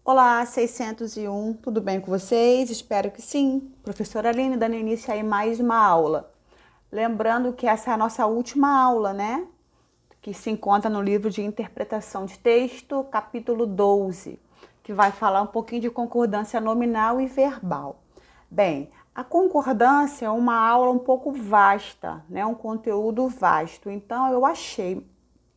Olá, 601, tudo bem com vocês? Espero que sim. Professora Aline dando início aí mais uma aula. Lembrando que essa é a nossa última aula, né? Que se encontra no livro de interpretação de texto, capítulo 12, que vai falar um pouquinho de concordância nominal e verbal. Bem, a concordância é uma aula um pouco vasta, né? Um conteúdo vasto. Então, eu achei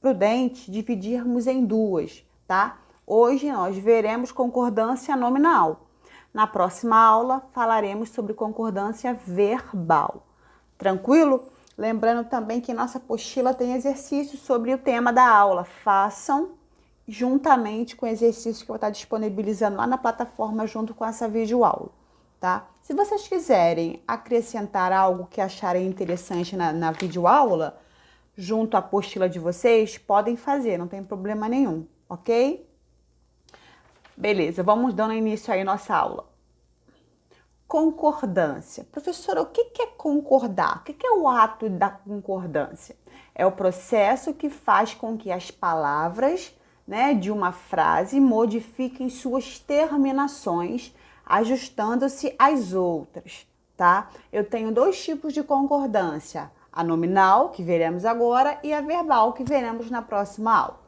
prudente dividirmos em duas, tá? Hoje nós veremos concordância nominal. Na próxima aula falaremos sobre concordância verbal. Tranquilo? Lembrando também que nossa apostila tem exercícios sobre o tema da aula. Façam juntamente com o exercício que eu vou estar disponibilizando lá na plataforma junto com essa videoaula, tá? Se vocês quiserem acrescentar algo que acharem interessante na videoaula, junto à apostila de vocês, podem fazer, não tem problema nenhum, ok? Beleza, vamos dando início aí à nossa aula. Concordância. Professora, o que é concordar? O que é o ato da concordância? É o processo que faz com que as palavras, né, de uma frase modifiquem suas terminações, ajustando-se às outras, tá? Eu tenho dois tipos de concordância: a nominal, que veremos agora, e a verbal, que veremos na próxima aula.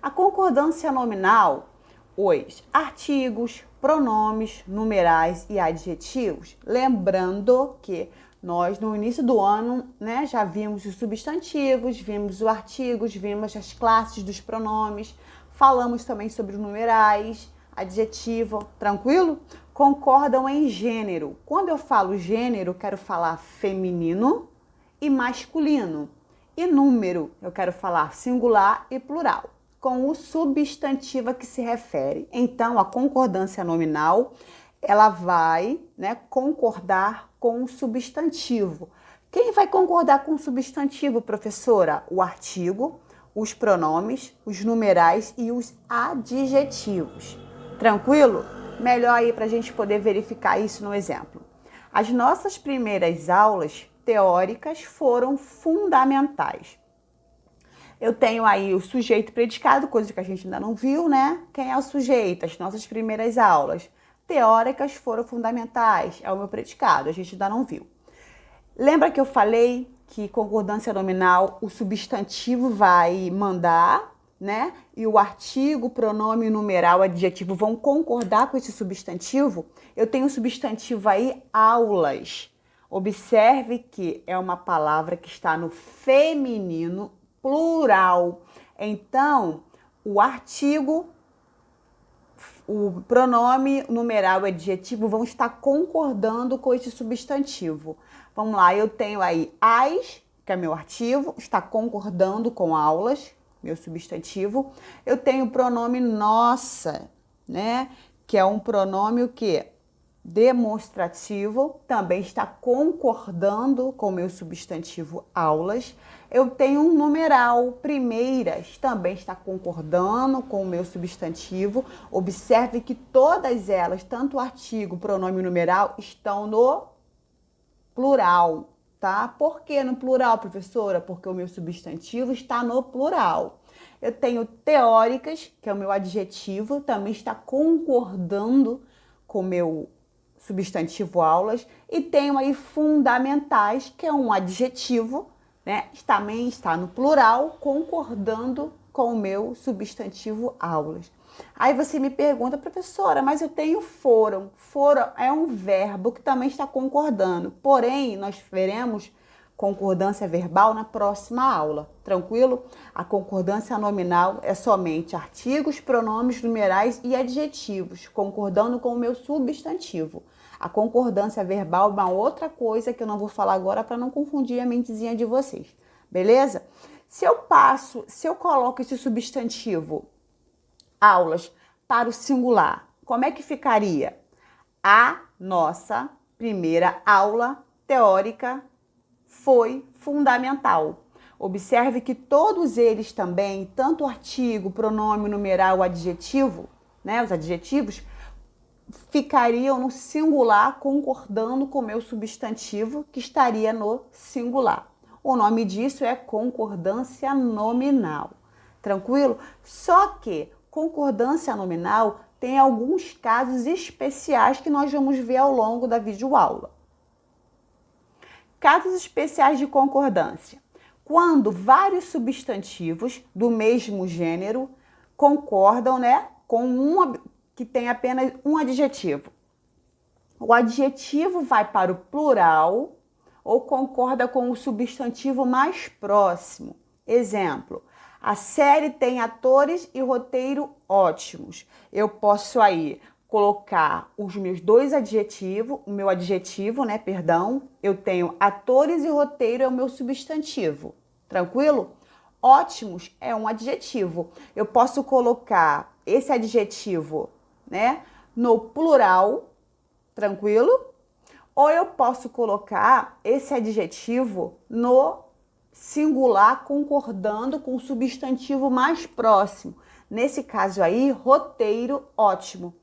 A concordância nominal, os artigos, pronomes, numerais e adjetivos. Lembrando que nós, no início do ano, né, já vimos os substantivos, vimos os artigos, vimos as classes dos pronomes, falamos também sobre os numerais, adjetivo, tranquilo? Concordam em gênero. Quando eu falo gênero, quero falar feminino e masculino. E número, eu quero falar singular e plural, com o substantivo a que se refere. Então, a concordância nominal, ela vai, né, concordar com o substantivo. Quem vai concordar com o substantivo, professora? O artigo, os pronomes, os numerais e os adjetivos. Tranquilo? Melhor aí para a gente poder verificar isso no exemplo. As nossas primeiras aulas teóricas foram fundamentais. Eu tenho aí o sujeito predicado, coisa que a gente ainda não viu, né? Quem é o sujeito? As nossas primeiras aulas teóricas foram fundamentais, é o meu predicado, a gente ainda não viu. Lembra que eu falei que concordância nominal, o substantivo vai mandar, né? E o artigo, pronome, numeral, adjetivo vão concordar com esse substantivo? Eu tenho o substantivo aí, aulas. Observe que é uma palavra que está no feminino plural. Então, o artigo, o pronome, numeral e adjetivo vão estar concordando com esse substantivo. Vamos lá, eu tenho aí as, que é meu artigo, está concordando com aulas, meu substantivo. Eu tenho o pronome nossa, né? Que é um pronome o quê? Demonstrativo, também está concordando com o meu substantivo aulas. Eu tenho um numeral, primeiras, também está concordando com o meu substantivo. Observe que todas elas, tanto o artigo, pronome e numeral, estão no plural, tá? Por que no plural, professora? Porque o meu substantivo está no plural. Eu tenho teóricas, que é o meu adjetivo, também está concordando com o meu substantivo aulas, e tenho aí fundamentais, que é um adjetivo, né? Também está no plural, concordando com o meu substantivo aulas. Aí você me pergunta, professora, mas eu tenho foram. Foram é um verbo que também está concordando. Porém, nós veremos concordância verbal na próxima aula, tranquilo? A concordância nominal é somente artigos, pronomes, numerais e adjetivos, concordando com o meu substantivo. A concordância verbal é uma outra coisa que eu não vou falar agora para não confundir a mentezinha de vocês, beleza? Se eu coloco esse substantivo aulas para o singular, como é que ficaria? A nossa primeira aula teórica foi fundamental. Observe que todos eles também, tanto o artigo, pronome, numeral, adjetivo, né, os adjetivos, ficariam no singular concordando com o meu substantivo, que estaria no singular. O nome disso é concordância nominal. Tranquilo? Só que concordância nominal tem alguns casos especiais que nós vamos ver ao longo da videoaula. Casos especiais de concordância. Quando vários substantivos do mesmo gênero concordam, né, com que tem apenas um adjetivo. O adjetivo vai para o plural ou concorda com o substantivo mais próximo. Exemplo, a série tem atores e roteiro ótimos. Eu posso aí colocar os meus dois adjetivos, o meu adjetivo, né, perdão. Eu tenho atores e roteiro é o meu substantivo. Tranquilo? Ótimos é um adjetivo. Eu posso colocar esse adjetivo, né, no plural, tranquilo? Ou eu posso colocar esse adjetivo no singular, concordando com o substantivo mais próximo. Nesse caso aí, roteiro ótimo.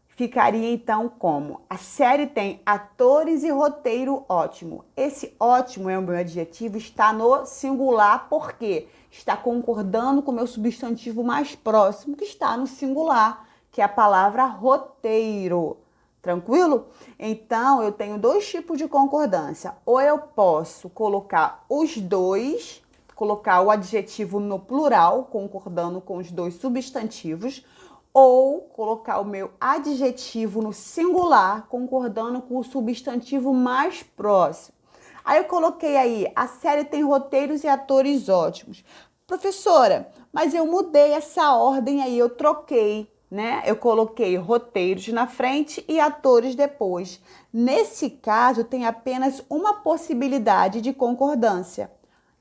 Ficaria então como? A série tem atores e roteiro ótimo. Esse ótimo é o meu adjetivo, está no singular, porque está concordando com o meu substantivo mais próximo, que está no singular, que é a palavra roteiro. Tranquilo? Então, eu tenho dois tipos de concordância. Ou eu posso colocar os dois, colocar o adjetivo no plural, concordando com os dois substantivos, ou colocar o meu adjetivo no singular, concordando com o substantivo mais próximo. Aí eu coloquei aí, a série tem roteiros e atores ótimos. Professora, mas eu mudei essa ordem aí, eu troquei, né? Eu coloquei roteiros na frente e atores depois. Nesse caso, tem apenas uma possibilidade de concordância,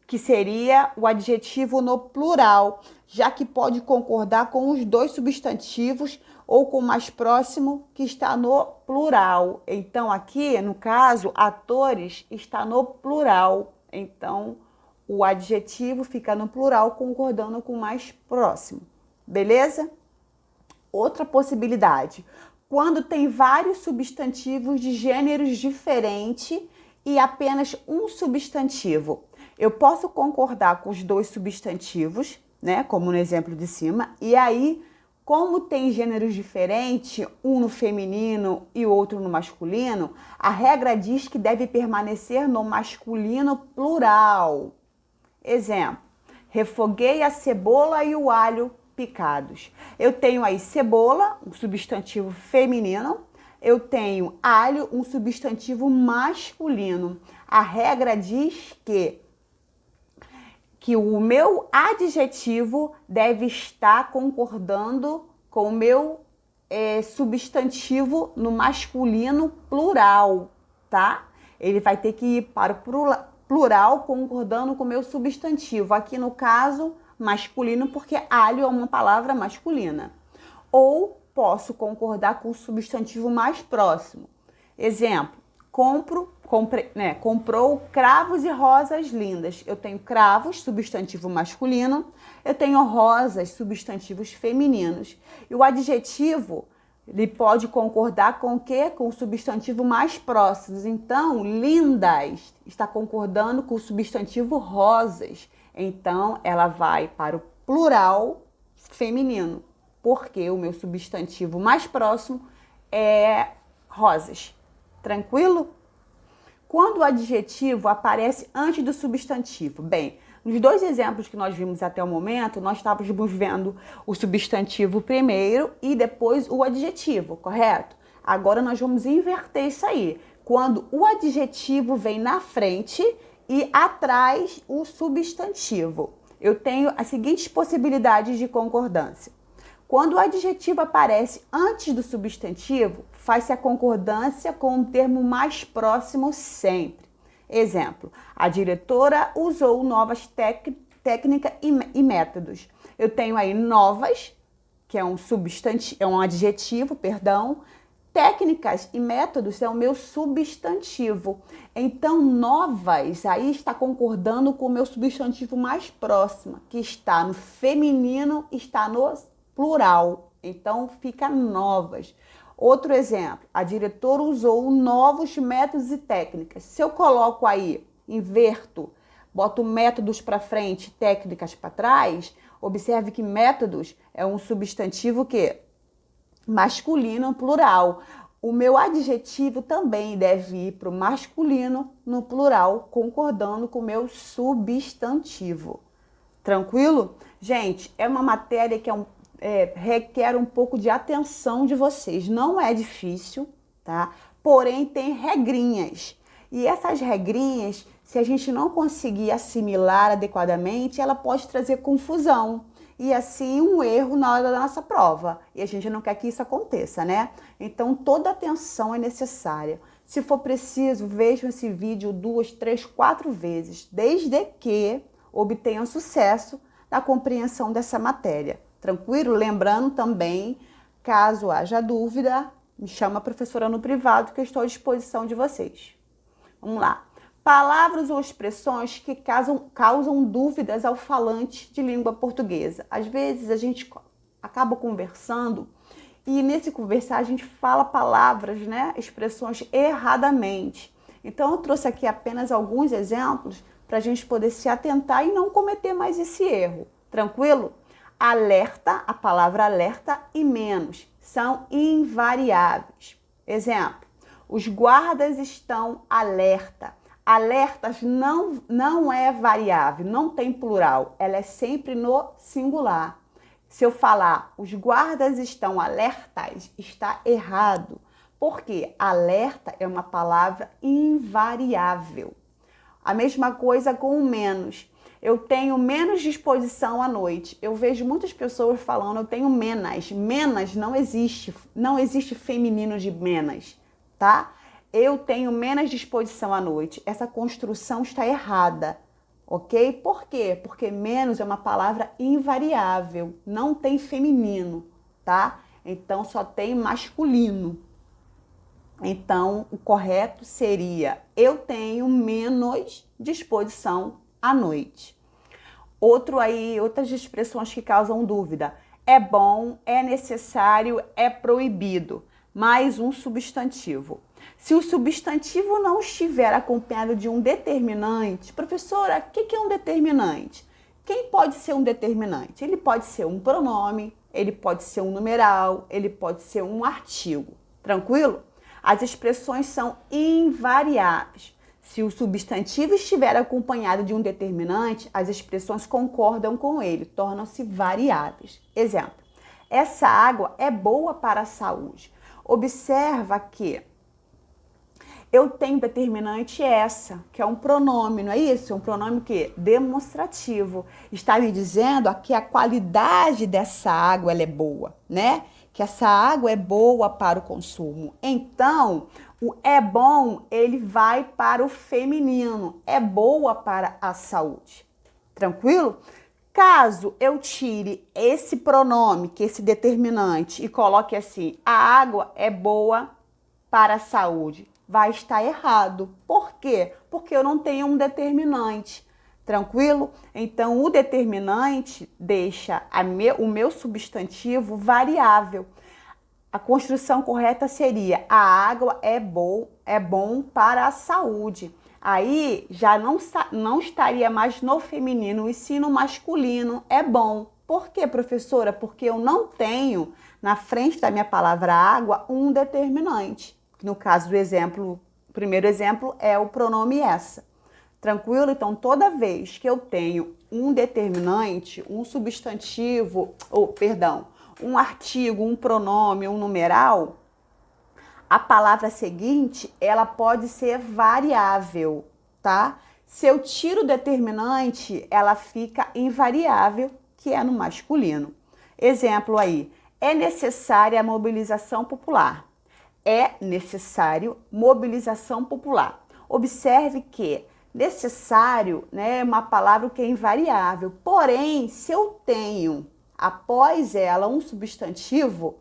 que seria o adjetivo no plural, já que pode concordar com os dois substantivos ou com o mais próximo, que está no plural. Então, aqui, no caso, atores está no plural. Então, o adjetivo fica no plural, concordando com o mais próximo. Beleza? Outra possibilidade, quando tem vários substantivos de gêneros diferentes e apenas um substantivo. Eu posso concordar com os dois substantivos, né, como no exemplo de cima, e aí, como tem gêneros diferentes, um no feminino e o outro no masculino, a regra diz que deve permanecer no masculino plural. Exemplo, refoguei a cebola e o alho picados. Eu tenho aí cebola, um substantivo feminino, eu tenho alho, um substantivo masculino. A regra diz que o meu adjetivo deve estar concordando com o meu substantivo no masculino plural, tá? Ele vai ter que ir para o plural concordando com o meu substantivo. Aqui no caso, masculino, porque alho é uma palavra masculina. Ou posso concordar com o substantivo mais próximo. Exemplo, comprou cravos e rosas lindas. Eu tenho cravos, substantivo masculino. Eu tenho rosas, substantivos femininos. E o adjetivo, ele pode concordar com o quê? Com o substantivo mais próximo. Então, lindas está concordando com o substantivo rosas. Então, ela vai para o plural feminino, porque o meu substantivo mais próximo é rosas. Tranquilo? Quando o adjetivo aparece antes do substantivo? Bem, nos dois exemplos que nós vimos até o momento, nós estávamos vendo o substantivo primeiro e depois o adjetivo, correto? Agora nós vamos inverter isso aí. Quando o adjetivo vem na frente e atrás o substantivo. Eu tenho as seguintes possibilidades de concordância. Quando o adjetivo aparece antes do substantivo, faz-se a concordância com o termo mais próximo sempre. Exemplo, a diretora usou novas técnicas e métodos. Eu tenho aí novas, que é um adjetivo, perdão. Técnicas e métodos é o meu substantivo. Então, novas, aí está concordando com o meu substantivo mais próximo, que está no feminino, está no plural. Então, fica novas. Outro exemplo, a diretora usou novos métodos e técnicas. Se eu coloco aí, inverto, boto métodos para frente, técnicas para trás, Observe que métodos é um substantivo que masculino plural. O meu adjetivo também deve ir para o masculino no plural, concordando com o meu substantivo. Tranquilo? Gente, é uma matéria que requer um pouco de atenção de vocês. Não é difícil, tá? Porém, tem regrinhas. E essas regrinhas, se a gente não conseguir assimilar adequadamente, ela pode trazer confusão. E assim um erro na hora da nossa prova. E a gente não quer que isso aconteça, né? Então toda atenção é necessária. Se for preciso, vejam esse vídeo 2, 3, 4 vezes, desde que obtenham sucesso na compreensão dessa matéria. Tranquilo? Lembrando também, caso haja dúvida, me chama a professora no privado que eu estou à disposição de vocês. Vamos lá. Palavras ou expressões que causam dúvidas ao falante de língua portuguesa. Às vezes a gente acaba conversando e nesse conversar a gente fala palavras, né, expressões erradamente. Então eu trouxe aqui apenas alguns exemplos para a gente poder se atentar e não cometer mais esse erro. Tranquilo? Alerta, a palavra alerta e menos são invariáveis. Exemplo, os guardas estão alerta. Alertas não é variável, não tem plural, ela é sempre no singular. Se eu falar os guardas estão alertas, está errado. Porque alerta é uma palavra invariável. A mesma coisa com o menos. Eu tenho menos disposição à noite. Eu vejo muitas pessoas falando, eu tenho menos. Menos não existe feminino de menos, tá? Eu tenho menos disposição à noite. Essa construção está errada, ok? Por quê? Porque menos é uma palavra invariável, não tem feminino, tá? Então só tem masculino. Então o correto seria eu tenho menos disposição à noite. Outras expressões que causam dúvida. É bom, é necessário, é proibido. Mais um substantivo. Se o substantivo não estiver acompanhado de um determinante, professora, o que é um determinante? Quem pode ser um determinante? Ele pode ser um pronome, ele pode ser um numeral, ele pode ser um artigo. Tranquilo? As expressões são invariáveis. Se o substantivo estiver acompanhado de um determinante, as expressões concordam com ele, tornam-se variáveis. Exemplo, essa água é boa para a saúde. Observa que eu tenho determinante essa, que é um pronome, não é isso? É um pronome que demonstrativo. Está me dizendo que a qualidade dessa água ela é boa, né? Que essa água é boa para o consumo. Então, o é bom, ele vai para o feminino. É boa para a saúde. Tranquilo? Caso eu tire esse pronome, que é esse determinante, e coloque assim, a água é boa para a saúde, vai estar errado. Por quê? Porque eu não tenho um determinante. Tranquilo? Então, o determinante deixa o meu substantivo variável. A construção correta seria a água é bom para a saúde. Aí já não estaria mais no feminino e sim no masculino, é bom. Por quê, professora? Porque eu não tenho na frente da minha palavra água um determinante. No caso do exemplo, o primeiro exemplo é o pronome essa. Tranquilo? Então, toda vez que eu tenho um determinante, um substantivo, um artigo, um pronome, um numeral, a palavra seguinte, ela pode ser variável, tá? Se eu tiro o determinante, ela fica invariável, que é no masculino. Exemplo aí, é necessária a mobilização popular. É necessário mobilização popular. Observe que necessário, né, é uma palavra que é invariável. Porém, se eu tenho após ela um substantivo,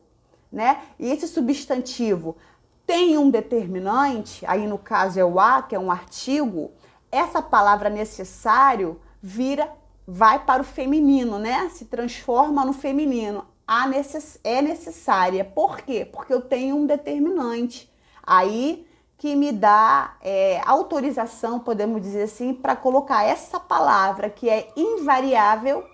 né, e esse substantivo tem um determinante, aí no caso é o a, que é um artigo, essa palavra necessário vai para o feminino, né? Se transforma no feminino. É necessária. Por quê? Porque eu tenho um determinante. Aí que me dá autorização, podemos dizer assim, para colocar essa palavra que é invariável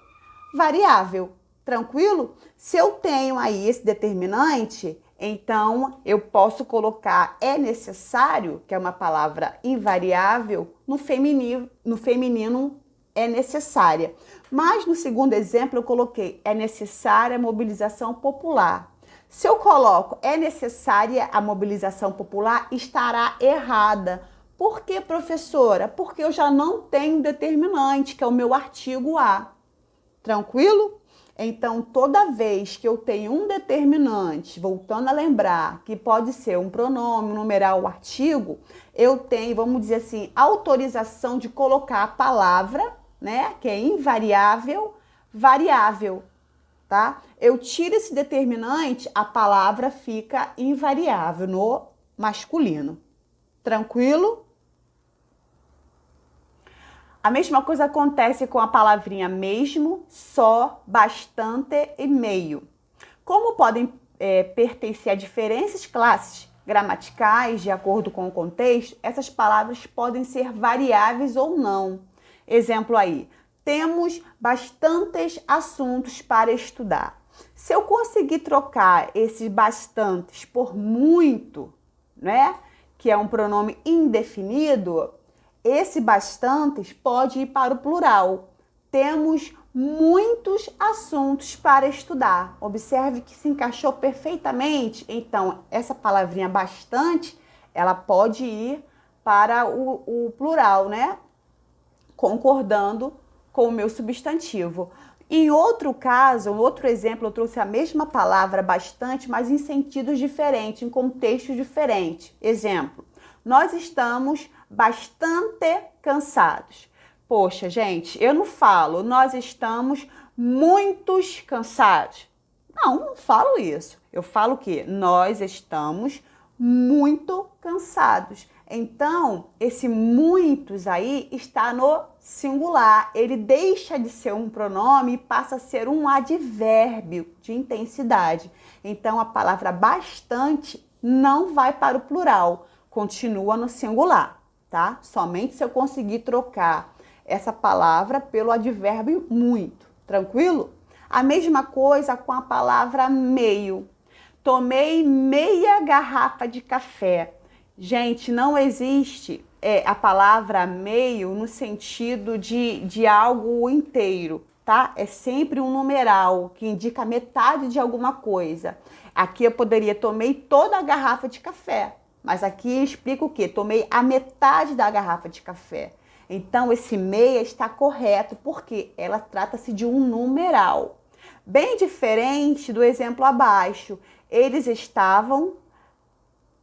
variável. Tranquilo? Se eu tenho aí esse determinante, então eu posso colocar é necessário, que é uma palavra invariável, no feminino é necessária. Mas no segundo exemplo eu coloquei é necessária a mobilização popular. Se eu coloco é necessária a mobilização popular, estará errada. Por que, professora? Porque eu já não tenho determinante, que é o meu artigo A. Tranquilo? Então, toda vez que eu tenho um determinante, voltando a lembrar que pode ser um pronome, um numeral, um artigo, eu tenho, vamos dizer assim, autorização de colocar a palavra, né, que é invariável, variável, tá? Eu tiro esse determinante, a palavra fica invariável no masculino. Tranquilo? A mesma coisa acontece com a palavrinha mesmo, só, bastante e meio. Como podem pertencer a diferentes classes gramaticais, de acordo com o contexto, essas palavras podem ser variáveis ou não. Exemplo aí, temos bastantes assuntos para estudar. Se eu conseguir trocar esses bastantes por muito, né, que é um pronome indefinido, esse bastantes pode ir para o plural. Temos muitos assuntos para estudar. Observe que se encaixou perfeitamente. Então, essa palavrinha bastante, ela pode ir para o plural, né? Concordando com o meu substantivo. Em outro caso, um outro exemplo, eu trouxe a mesma palavra bastante, mas em sentidos diferentes, em contextos diferentes. Exemplo, nós estamos bastante cansados. Poxa, gente, eu não falo, nós estamos muitos cansados. Não falo isso. Eu falo que nós estamos muito cansados. Então, esse muitos aí está no singular. Ele deixa de ser um pronome e passa a ser um advérbio de intensidade. Então, a palavra bastante não vai para o plural, continua no singular, tá? Somente se eu conseguir trocar essa palavra pelo advérbio muito. Tranquilo? A mesma coisa com a palavra meio. Tomei meia garrafa de café. Gente, não existe a palavra meio no sentido de algo inteiro, tá? É sempre um numeral que indica metade de alguma coisa. Aqui eu poderia tomei toda a garrafa de café, mas aqui explica o quê? Tomei a metade da garrafa de café. Então, esse meia está correto, porque ela trata-se de um numeral. Bem diferente do exemplo abaixo. Eles estavam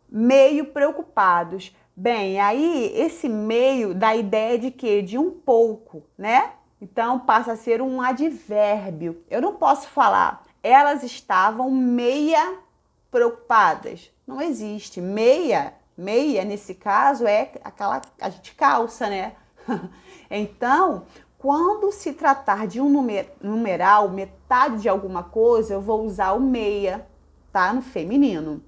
meio preocupados. Bem, aí esse meio dá a ideia de quê? De um pouco, né? Então passa a ser um advérbio. Eu não posso falar, elas estavam meia preocupadas. Não existe. Meia nesse caso é aquela a gente calça, né? Então, quando se tratar de um numeral, metade de alguma coisa, eu vou usar o meia, tá? No feminino.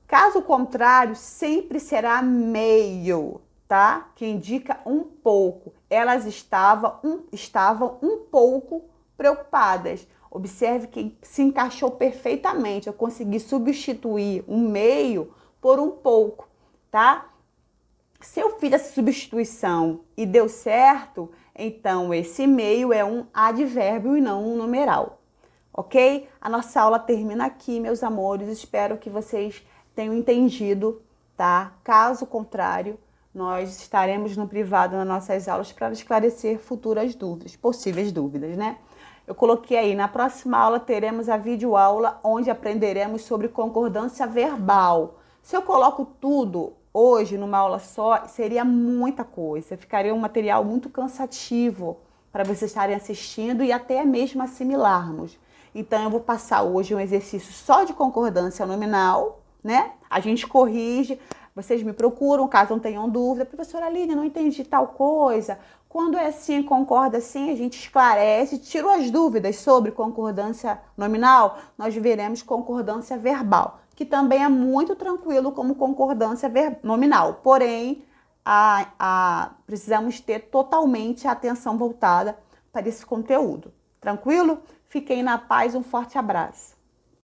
Caso contrário, sempre será meio, tá? Que indica um pouco. Elas estavam um pouco preocupadas. Observe que se encaixou perfeitamente. Eu consegui substituir um meio por um pouco, tá? Se eu fiz essa substituição e deu certo, então esse meio é um advérbio e não um numeral, ok? A nossa aula termina aqui, meus amores. Espero que vocês tenham entendido, tá? Caso contrário, nós estaremos no privado nas nossas aulas para esclarecer futuras dúvidas, possíveis dúvidas, né? Eu coloquei aí, na próxima aula teremos a videoaula onde aprenderemos sobre concordância verbal. Se eu coloco tudo hoje numa aula só, seria muita coisa, ficaria um material muito cansativo para vocês estarem assistindo e até mesmo assimilarmos. Então eu vou passar hoje um exercício só de concordância nominal, né? A gente corrige, vocês me procuram caso não tenham dúvida. Professora Aline, não entendi tal coisa. Quando é assim, concorda assim, a gente esclarece, tirou as dúvidas sobre concordância nominal, nós veremos concordância verbal, que também é muito tranquilo como concordância nominal. Porém, precisamos ter totalmente a atenção voltada para esse conteúdo, Tranquilo? Fiquem na paz, um forte abraço.